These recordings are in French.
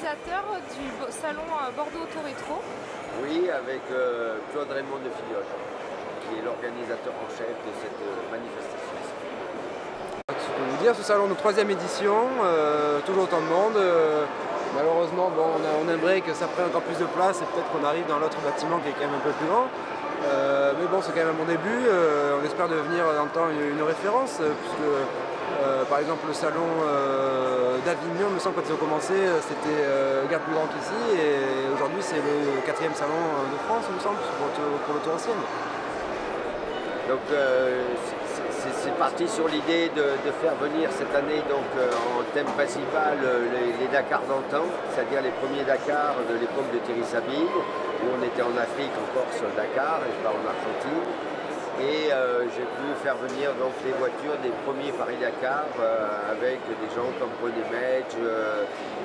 organisateur du salon Bordeaux Auto Rétro. Oui, avec Claude Raymond de Filleul, qui est l'organisateur en chef de cette manifestation. Je peux vous dire, ce salon de 3e édition, toujours autant de monde. Malheureusement, bon, on aimerait que ça prenne encore plus de place et peut-être qu'on arrive dans l'autre bâtiment qui est quand même un peu plus grand. Mais bon, c'est quand même un bon début. On espère devenir dans le temps une référence, puisque par exemple le salon d'Avignon, il me semble quand ils ont commencé, c'était guère plus grand qu'ici, et aujourd'hui c'est le 4e salon de France, il me semble, pour l'auto ancienne. Donc c'est parti sur l'idée de faire venir cette année donc, en thème principal les Dakar d'antan, c'est-à-dire les premiers Dakar de l'époque de Thierry Sabine, où on était en Afrique encore sur le Dakar et pas en Argentine. Et j'ai pu faire venir donc, les voitures des premiers Paris-Dakar avec des gens comme René Metge,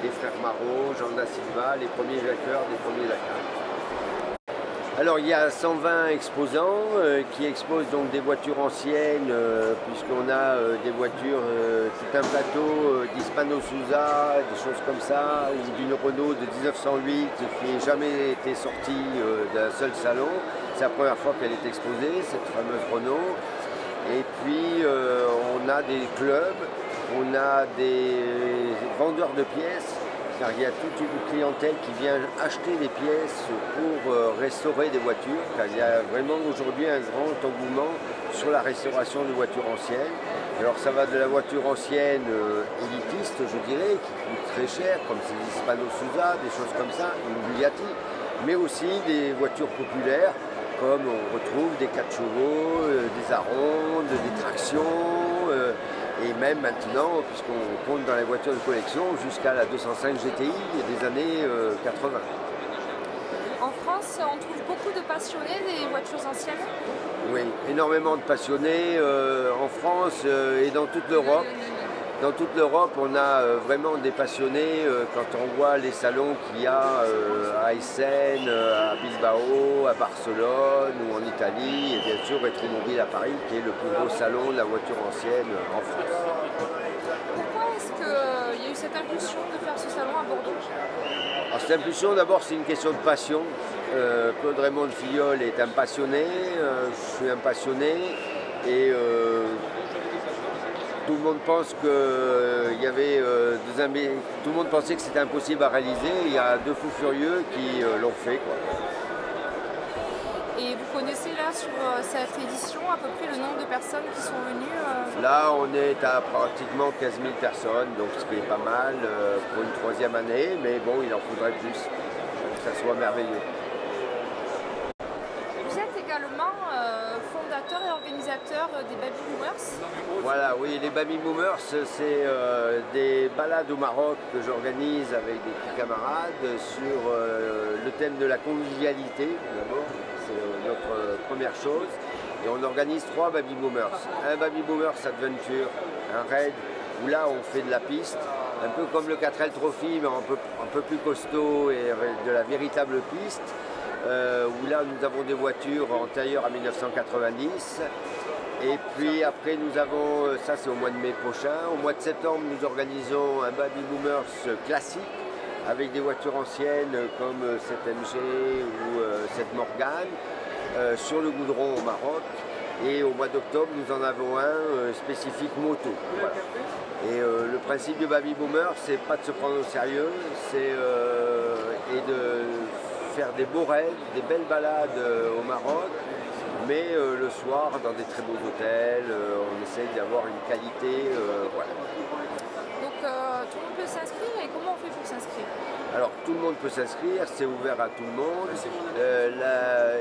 les frères Marot, Jean da Silva, les premiers vainqueurs des premiers Dakar. Alors il y a 120 exposants qui exposent donc des voitures anciennes, puisqu'on a des voitures, tout un plateau d'Hispano Souza, des choses comme ça, ou d'une Renault de 1908 qui n'a jamais été sortie d'un seul salon. C'est la première fois qu'elle est exposée, cette fameuse Renault. Et puis on a des clubs, on a des vendeurs de pièces. Car il y a toute une clientèle qui vient acheter des pièces pour restaurer des voitures, car il y a vraiment aujourd'hui un grand engouement sur la restauration de voitures anciennes. Alors ça va de la voiture ancienne élitiste, je dirais, qui coûte très cher, comme ces Hispano Souza, des choses comme ça, une Bugatti, mais aussi des voitures populaires, comme on retrouve des 4 chevaux, des Arondes, des tractions, et même maintenant, puisqu'on compte dans les voitures de collection, jusqu'à la 205 GTI des années 80. En France, on trouve beaucoup de passionnés des voitures anciennes. Oui, énormément de passionnés en France et dans toute l'Europe. Dans toute l'Europe, on a vraiment des passionnés quand on voit les salons qu'il y a à Essen, à Bilbao, à Barcelone ou en Italie, et bien sûr Rétromobile à Paris, qui est le plus gros salon de la voiture ancienne en France. Pourquoi est-ce qu'il y a eu cette impulsion de faire ce salon à Bordeaux? Alors, cette impulsion, d'abord, c'est une question de passion. Claude Raymond de Filleul est un passionné, je suis un passionné, et tout le monde pense qu'il y avait tout le monde pensait que c'était impossible à réaliser. Il y a 2 fous furieux qui l'ont fait, quoi. Et vous connaissez là sur cette édition à peu près le nombre de personnes qui sont venues Là, on est à pratiquement 15 000 personnes, donc ce qui est pas mal pour une 3e année, mais bon, il en faudrait plus pour que ça soit merveilleux. Vous êtes également fondateur et organisateur des Baby Boomers. Voilà, oui, les Baby Boomers, c'est des balades au Maroc que j'organise avec des petits camarades sur le thème de la convivialité, d'abord, c'est notre première chose. Et on organise 3 Baby Boomers. Un Baby Boomers Adventure, un raid, où là on fait de la piste, un peu comme le 4L Trophy, mais un peu plus costaud et avec de la véritable piste. Où là nous avons des voitures antérieures à 1990. Et puis après nous avons, ça c'est au mois de mai prochain, au mois de septembre nous organisons un Baby Boomers classique avec des voitures anciennes comme cette MG ou cette Morgane sur le goudron au Maroc. Et au mois d'octobre nous en avons un spécifique moto. Voilà. Et le principe du Baby Boomer, c'est pas de se prendre au sérieux, c'est de faire des beaux rêves, des belles balades au Maroc, mais le soir dans des très beaux hôtels, on essaye d'avoir une qualité, voilà. Donc tout le monde peut s'inscrire, et comment on fait pour s'inscrire? Alors tout le monde peut s'inscrire, c'est ouvert à tout le monde,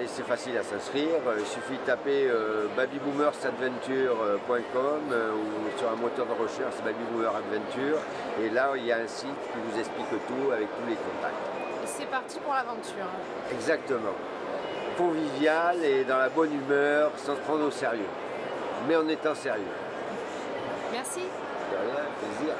et c'est facile à s'inscrire. Il suffit de taper babyboomersadventure.com ou sur un moteur de recherche Baby Boomer Adventure, et là il y a un site qui vous explique tout avec tous les contacts. Et c'est parti pour l'aventure. Exactement. Convivial et dans la bonne humeur, sans se prendre au sérieux, mais en étant sérieux. Merci. De rien, plaisir.